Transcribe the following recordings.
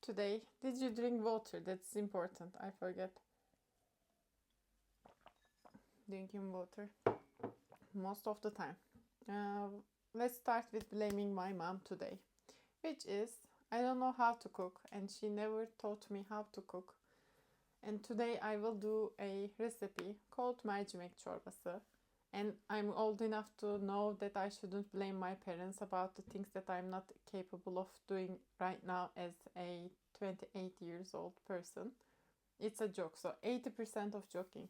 today. Did you drink water? That's important. I forget. Drinking water most of the time. Let's start with blaming my mom today, which is I don't know how to cook and she never taught me how to cook. And today I will do a recipe called mercimek çorbası. And I'm old enough to know that I shouldn't blame my parents about the things that I'm not capable of doing right now as a 28 years old person. It's a joke, so 80% of joking.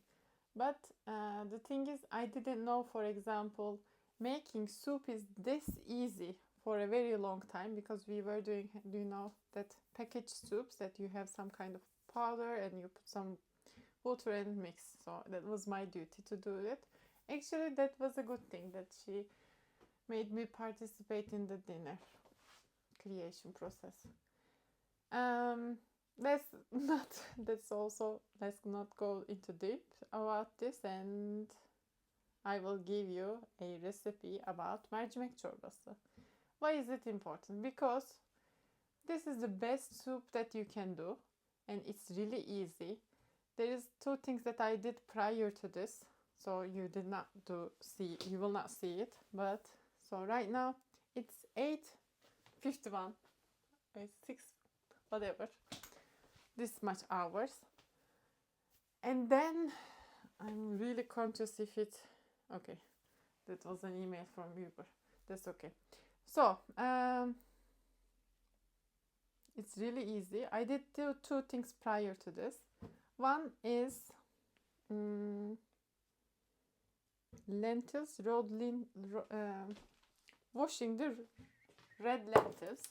But the thing is, I didn't know, for example, making soup is this easy for a very long time because we were doing, do you know, that packaged soups that you have some kind of powder and you put some water and mix. So that was my duty to do it. Actually, that was a good thing that she made me participate in the dinner creation process. Let's not go into deep about this, and I will give you a recipe about mercimek çorbası. Why is it important? Because this is the best soup that you can do, and it's really easy. There is two things that I did prior to this, so you will not see it. But so right now it's 8:51, 6, whatever. This much hours, and then I'm really conscious if it. Okay, that was an email from Uber. That's okay. So it's really easy. I did two things prior to this. One is lentils, washing the red lentils,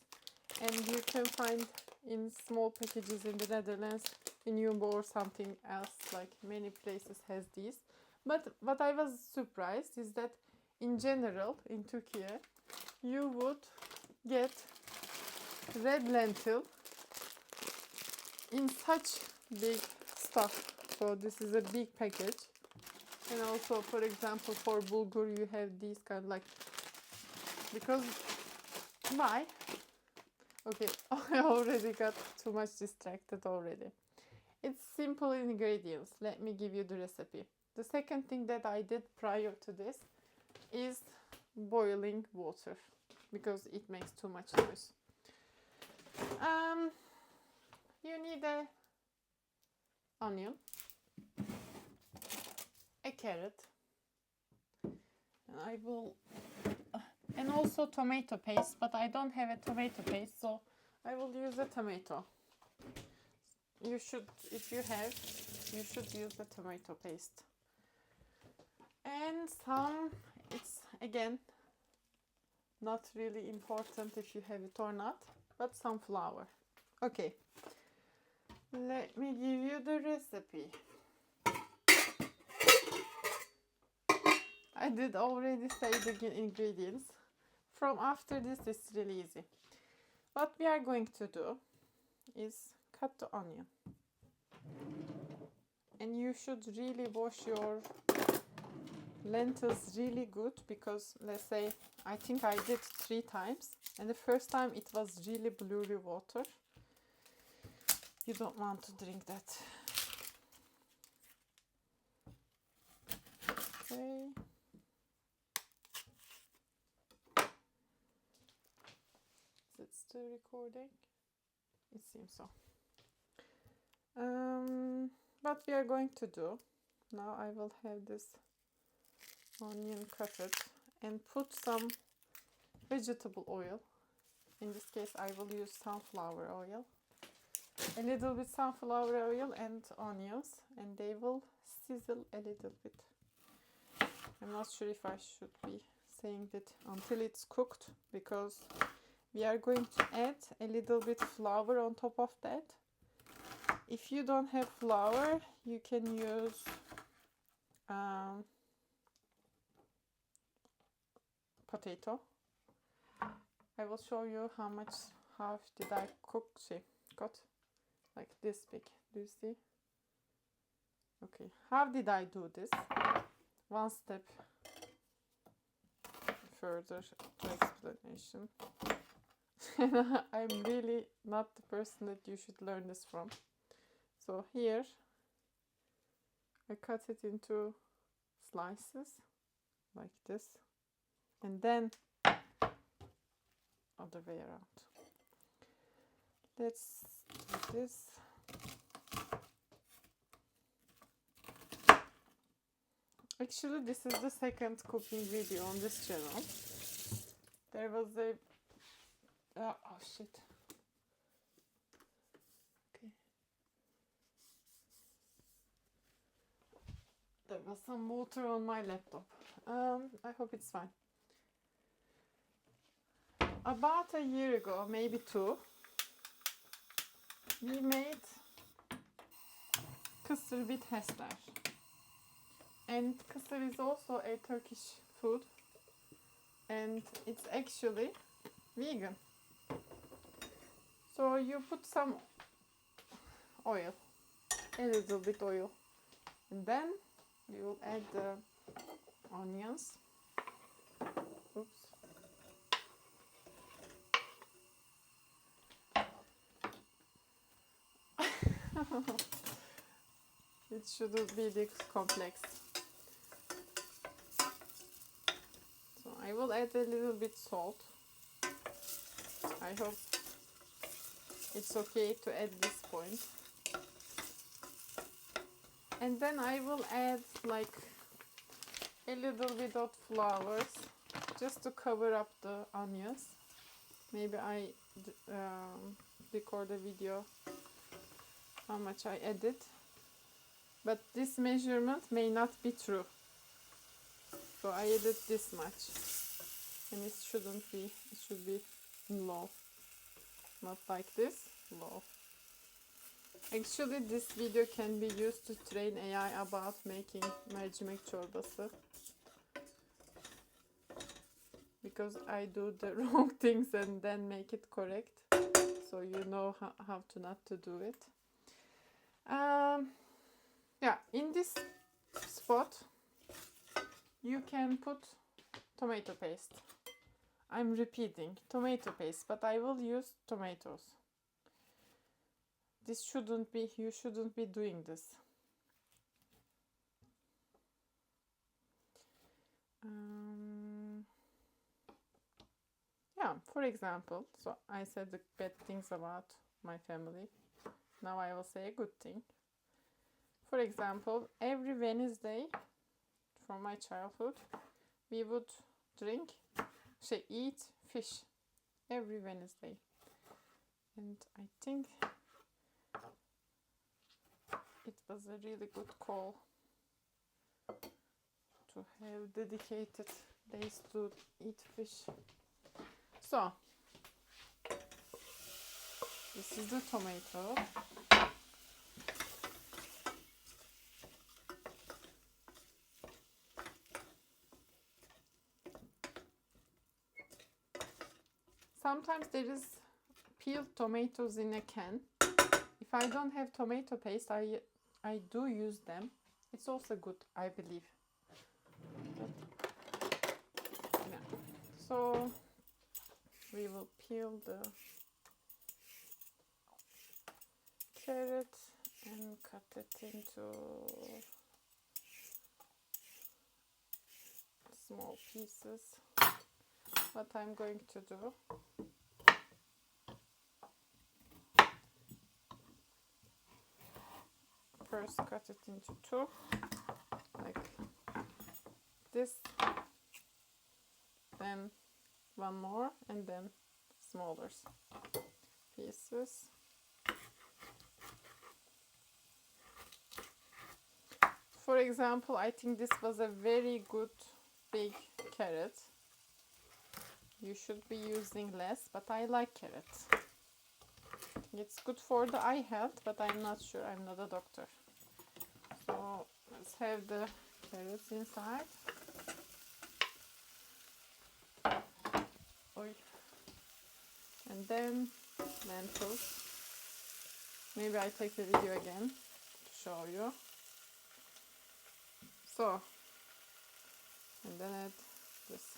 and you can find in small packages in the Netherlands, in Jumbo or something else, like many places has these. But what I was surprised is that in general in Turkey you would get red lentil in such big stuff. So this is a big package. And also, for example, for bulgur you have these kind, like, because why? Okay, I already got too much distracted already. It's simple ingredients. Let me give you the recipe. The second thing that I did prior to this is boiling water because it makes too much noise. You need a onion, a carrot, and also tomato paste, but I don't have a tomato paste, so I will use a tomato. You should, if you have, you should use the tomato paste. And it's again not really important if you have it or not, but some flour. Okay, let me give you the recipe. I did already say the ingredients. From after this, it's really easy. What we are going to do is cut the onion. And you should really wash your lentils really good because, let's say, I think I did 3 times. And the first time it was really blurry water. You don't want to drink that. Okay. Is it still recording? It seems so. What we are going to do now, I will have this onion cut it and put some vegetable oil. In this case, I will use sunflower oil. A little bit sunflower oil and onions, and they will sizzle a little bit. I'm not sure if I should be saying that until it's cooked, because we are going to add a little bit flour on top of that. If you don't have flour, you can use potato. I will show you how did I cook. See, got like this big. Do you see? Okay, how did I do this? One step further to explanation. And I'm really not the person that you should learn this from. So here I cut it into slices like this, and then other way around. Let's do this. Actually, this is the second cooking video on this channel. There was a oh shit. Okay. There was some water on my laptop. I hope it's fine. About a year ago, maybe 2, we made kısır with Hester. And kısır is also a Turkish food, and it's actually vegan. So you put some oil, a little bit oil, and then you will add the onions. Oops. It shouldn't be this complex. So I will add a little bit salt. I hope it's okay to add this point. And then I will add like a little bit of flowers just to cover up the onions. Maybe I record a video how much I added, but this measurement may not be true. So I added this much, and it shouldn't be, it should be low, not like this, low. Actually, this video can be used to train AI about making mercimek çorbası, because I do the wrong things and then make it correct, so you know how to not to do it. Yeah, in this spot you can put tomato paste. I'm repeating tomato paste, but I will use tomatoes. This shouldn't be, you shouldn't be doing this. Yeah, for example, so I said the bad things about my family. Now I will say a good thing. For example, every Wednesday from my childhood, we would eat fish every Wednesday. And I think it was a really good call to have dedicated days to eat fish. So, this is the tomato. Sometimes there is peeled tomatoes in a can. If I don't have tomato paste, I do use them. It's also good, I believe. But, yeah. So we will peel the carrot and cut it into small pieces. What I'm going to do, first cut it into 2, like this, then 1 more, and then smaller pieces. For example, I think this was a very good big carrot. You should be using less, but I like carrots. It's good for the eye health, but I'm not sure, I'm not a doctor. So let's have the carrots inside. And then lentils. Maybe I take the video again to show you. So, and then add this.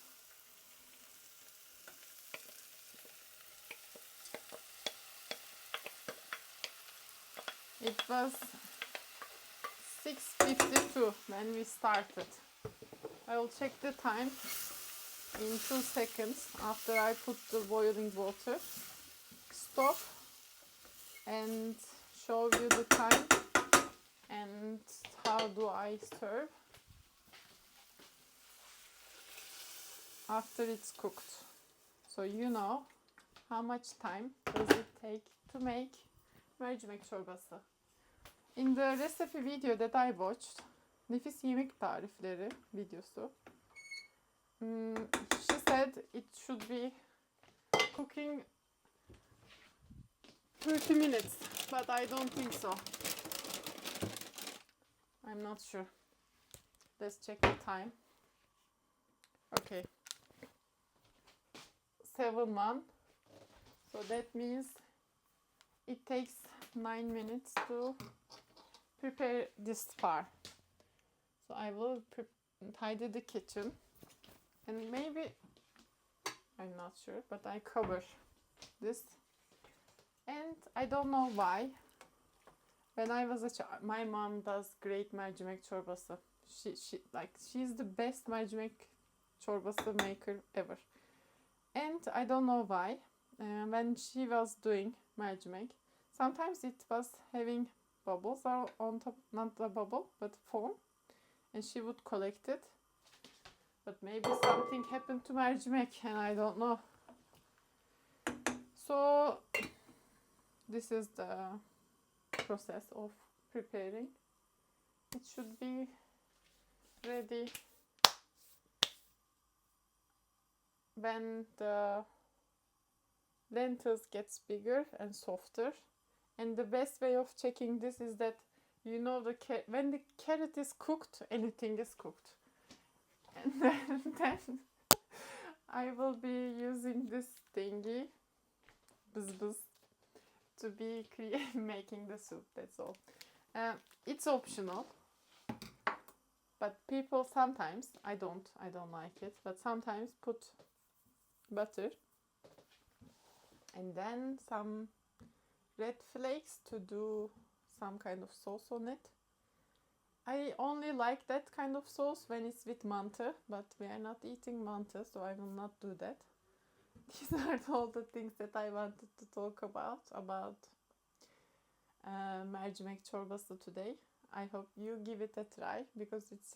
It was 6:52 when we started. I will check the time in 2 seconds after I put the boiling water. Stop and show you the time and how do I serve after it's cooked. So you know how much time does it take to make mercimek çorbası. In the recipe video that I watched, nefis yemek tarifleri videosu, she said it should be cooking 30 minutes, but I don't think so. I'm not sure. Let's check the time. Okay. 7:01. So that means it takes 9 minutes to prepare this far. So I will tidy the kitchen and maybe, I'm not sure, but I cover this. And I don't know why. When I was a child, my mom does great mercimek çorbası. She's the best mercimek çorbası maker ever. And I don't know why. When she was doing mercimek, sometimes it was having bubbles on top, not a bubble, but foam, and she would collect it. But maybe something happened to mercimek and I don't know. So this is the process of preparing. It should be ready when the lentils gets bigger and softer. And the best way of checking this is that you know when the carrot is cooked, anything is cooked. And then I will be using this thingy, bız, to be making the soup. That's all. It's optional, but people sometimes, I don't like it, but sometimes put butter and then some red flakes to do some kind of sauce on it. I only like that kind of sauce when it's with mantı, but we are not eating mantı, so I will not do that. These are all the things that I wanted to talk about mercimek çorbası today. I hope you give it a try because it's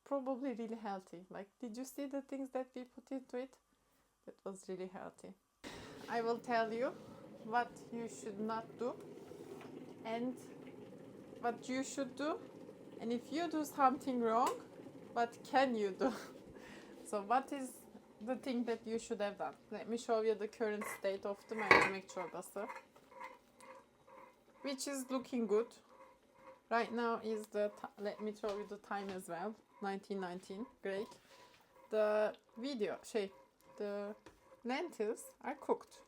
probably really healthy. Like, did you see the things that we put into it? That was really healthy. I will tell you what you should not do and what you should do, and if you do something wrong, what can you do? So what is the thing that you should have done? Let me show you the current state of the mercimek çorbası, which is looking good. Right now is let me show you the time as well. 19:19. Great. The the lentils are cooked.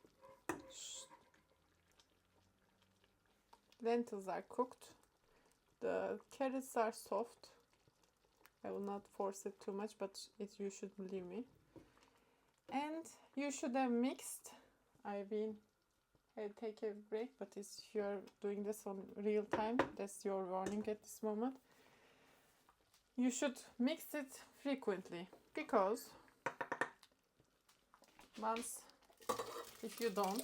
Lentils are cooked. The carrots are soft. I will not force it too much, but you should believe me. And you should have mixed. I'll take a break, but if you're doing this on real time, that's your warning at this moment. You should mix it frequently, because if you don't,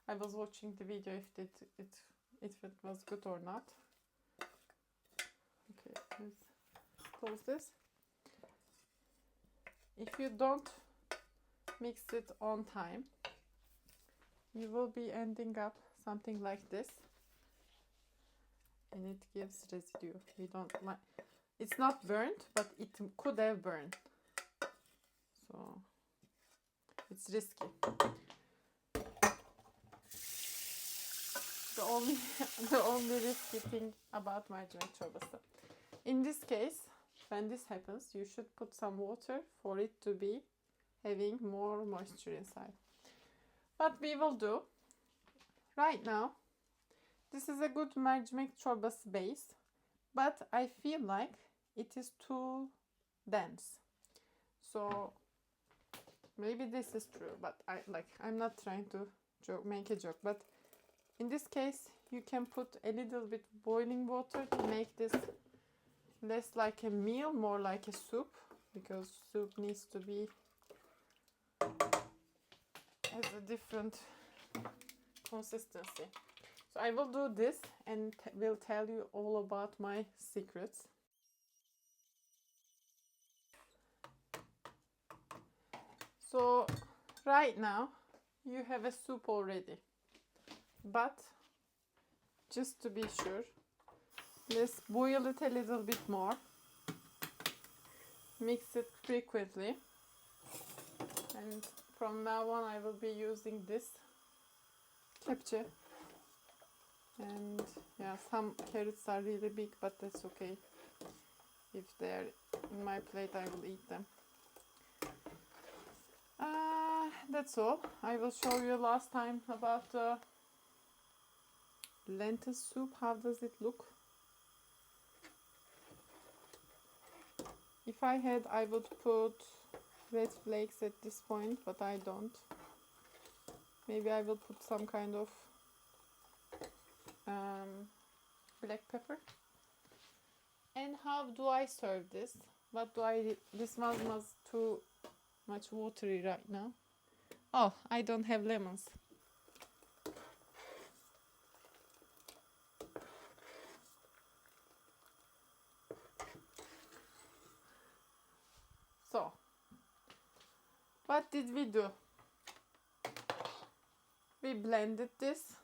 I was watching the video if it was good or not. Okay, let's close this. If you don't mix it on time, you will be ending up something like this, and it gives residue. We don't like. It's not burnt, but it could have burned. So it's risky. The only risky thing about mercimek çorbası. In this case, when this happens, you should put some water for it to be having more moisture inside. What we will do right now, this is a good mercimek çorbası base, but I feel like it is too dense. So maybe this is true, but I'm not trying to make a joke, but In this case, you can put a little bit boiling water to make this less like a meal, more like a soup, because soup needs to be as a different consistency. So I will do this and will tell you all about my secrets. So right now you have a soup already, but just to be sure, let's boil it a little bit more, mix it frequently, and from now on I will be using this kepçe. And yeah, some carrots are really big, but that's okay. If they're in my plate, I will eat them. That's all. I will show you last time about the lentil soup. How does it look? If I had, I would put red flakes at this point, but I don't. Maybe I will put some kind of black pepper. And how do I serve this? What do I? This was too much watery right now. Oh, I don't have lemons. So, what did we do? We blended this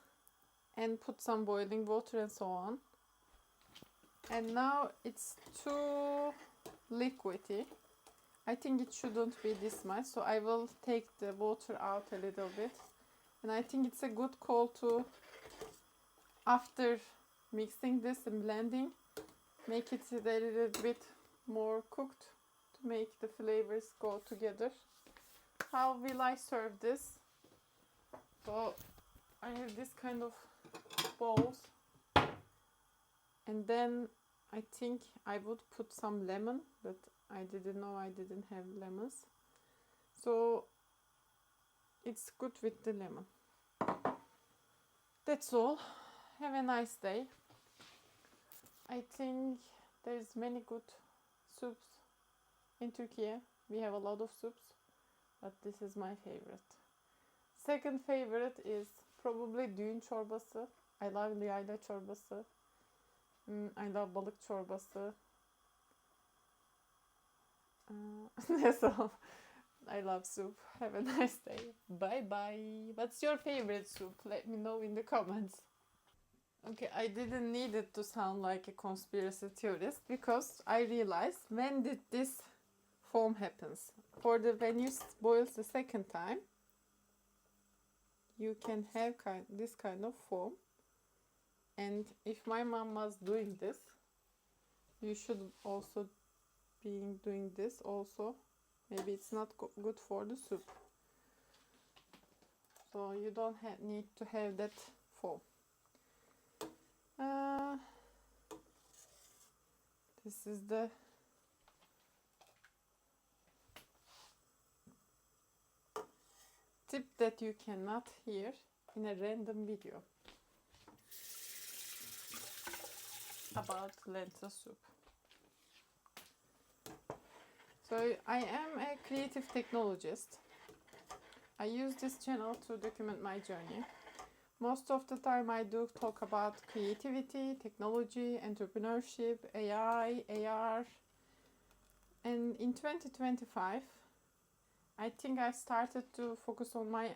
and put some boiling water and so on. And now it's too liquidy. I think it shouldn't be this much, so I will take the water out a little bit. And I think it's a good call to, after mixing this and blending, make it a little bit more cooked to make the flavors go together. How will I serve this? So I have this kind of bowls, and then I think I would put some lemon, but I didn't know I didn't have lemons, so it's good with the lemon. That's all. Have a nice day. I think there's many good soups in Turkey. We have a lot of soups, but this is my favorite. Second favorite is probably düğün çorbası. I love yayla çorbası. I love balık çorbası. That's all. I love soup. Have a nice day. Bye bye. What's your favorite soup? Let me know in the comments. Okay, I didn't need it to sound like a conspiracy theorist, because I realized when did this foam happens. When you boil the second time, you can have this kind of foam. And if my mom was doing this, you should also be doing this also. Maybe it's not good for the soup, so you don't need to have that foam. This is the tip that you cannot hear in a random video about lentil soup. So I am a creative technologist. I use this channel to document my journey. Most of the time I do talk about creativity, technology, entrepreneurship, AI, AR. And in 2025, I think I started to focus on my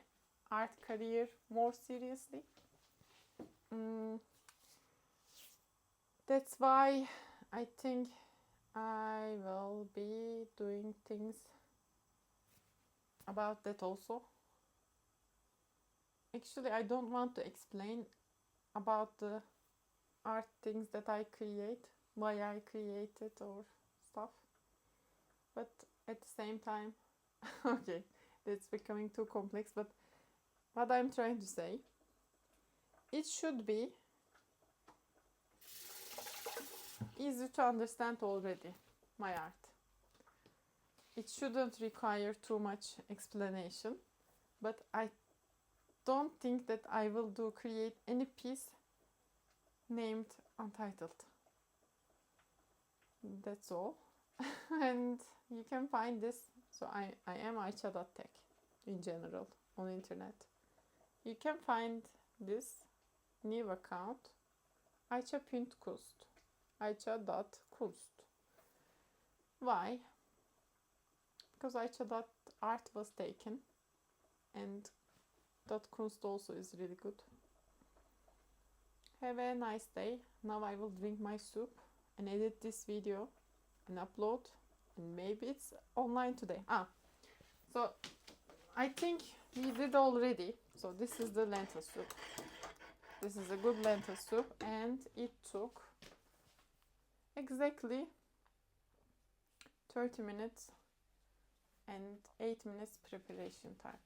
art career more seriously. That's why I think I will be doing things about that also. Actually, I don't want to explain about the art things that I create, why I create it or stuff. But at the same time, okay, that's becoming too complex, but what I'm trying to say, it should be easy to understand already, my art. It shouldn't require too much explanation, but I don't think that I will create any piece named Untitled. That's all. And you can find this. So I am Ayça.tech in general on internet. You can find this new account Ayça.kunst. Ayça.kunst. Why? Because Ayça.art was taken and .kunst also is really good. Have a nice day. Now I will drink my soup and edit this video and upload, and maybe it's online today. So I think we did already. So this is the lentil soup. This is a good lentil soup, and it took exactly 30 minutes and 8 minutes preparation time.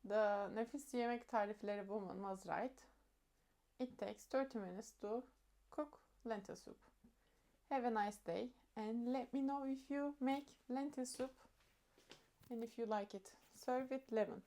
The Nefis Yemek Tarifleri woman was right. It takes 30 minutes to cook lentil soup. Have a nice day, and let me know if you make lentil soup and if you like it. Serve with lemon.